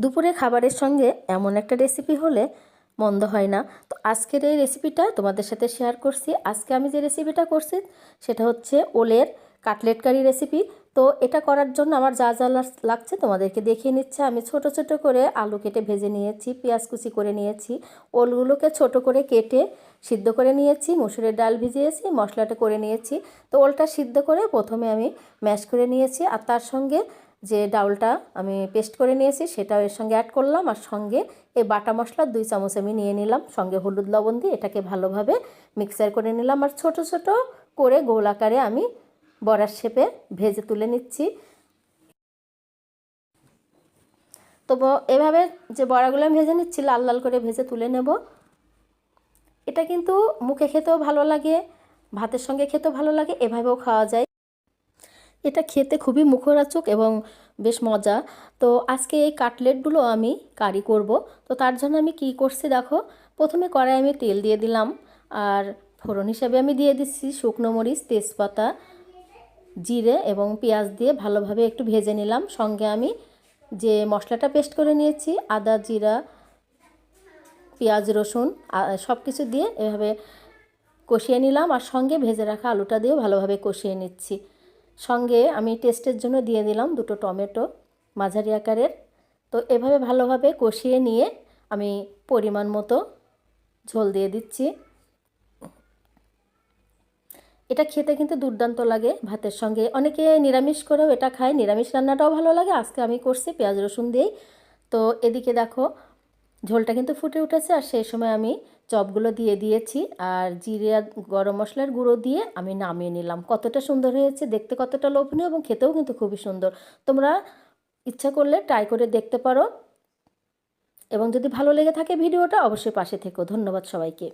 দুপুরে খাবারের সঙ্গে এমন একটা রেসিপি হলে মন্দ হয় না। তো আজকের এই রেসিপিটা তোমাদের সাথে শেয়ার করছি। আজকে আমি যে রেসিপিটা করছি সেটা হচ্ছে ওলের কাটলেট কারি রেসিপি। তো এটা করার জন্য আমার যা যা লাগছে তোমাদেরকে দেখিয়ে নিচ্ছে। আমি ছোট ছোট করে আলু কেটে ভেজে নিয়েছি, পেঁয়াজ কুচি করে নিয়েছি, ওলগুলোকে ছোট করে কেটে সিদ্ধ করে নিয়েছি, মসুরের ডাল ভিজিয়েছি, মশলাটা করে নিয়েছি। তো ওলটা সিদ্ধ করে প্রথমে আমি ম্যাশ করে নিয়েছি, আর তার সঙ্গে যে ডাউলটা আমি পেস্ট করে নিয়েছি সেটাও এর সঙ্গে অ্যাড করলাম, আর সঙ্গে এই বাটা মশলা 2 চামচ আমি নিয়ে নিলাম, সঙ্গে হলুদ লবণ দিয়ে এটাকে ভালোভাবে মিক্সার করে নিলাম। আর ছোট ছোট করে গোল আকারে আমি বড়ার শেপে ভেজে তুলে নিচ্ছি। তো এভাবে যে বড়াগুলো আমি ভেজে নিচ্ছি, লাল লাল করে ভেজে তুলে নেব। এটা কিন্তু মুখে খেতেও ভালো লাগে, ভাতের সঙ্গে খেতেও ভালো লাগে, এভাবেও খাওয়া যায়। এটা খেতে খুবই মুখরোচক এবং বেশ মজা। তো আজকে এই কাটলেটগুলো আমি কারি করব। তো তার জন্য আমি কি করছি দেখো, প্রথমে কড়াই আমি তেল দিয়ে দিলাম, আর ফোড়ন হিসাবে আমি দিয়ে দিচ্ছি শুকনো মরিচ, তেজপাতা, জিরে এবং পেঁয়াজ দিয়ে ভালোভাবে একটু ভেজে নিলাম। সঙ্গে আমি যে মশলাটা পেস্ট করে নিয়েছি, আদা, জিরা, পেঁয়াজ, রসুন সব কিছু দিয়ে এভাবে কষিয়ে নিলাম, আর সঙ্গে ভেজে রাখা আলুটা দিয়েও ভালোভাবে কষিয়ে নিচ্ছি। সঙ্গে আমি টেস্টের জন্য দিয়ে দিলাম 2টো টমেটো মাঝারি আকারের। তো এভাবে ভালোভাবে কষিয়ে নিয়ে আমি পরিমাণ মতো ঝোল দিয়ে দিচ্ছি। এটা খেতে কিন্তু দুর্দান্ত লাগে ভাতের সঙ্গে। অনেকে নিরামিষ করেও এটা খায়, নিরামিষ রান্নাটাও ভালো লাগে। আজকে আমি করছি পেঁয়াজ রসুন দিয়েই। তো এদিকে দেখো ঝোলটা কিন্তু ফুটে উঠেছে, আর সেই সময় আমি চপগুলো দিয়ে দিয়েছি, আর জিরে আর গরম মশলার গুঁড়ো দিয়ে আমি নামিয়ে নিলাম। কতটা সুন্দর হয়েছে দেখতে, কতটা লোভনীয়, এবং খেতেও কিন্তু খুবই সুন্দর। তোমরা ইচ্ছা করলে ট্রাই করে দেখতে পারো, এবং যদি ভালো লেগে থাকে ভিডিওটা অবশ্যই পাশে থেকো। ধন্যবাদ সবাইকে।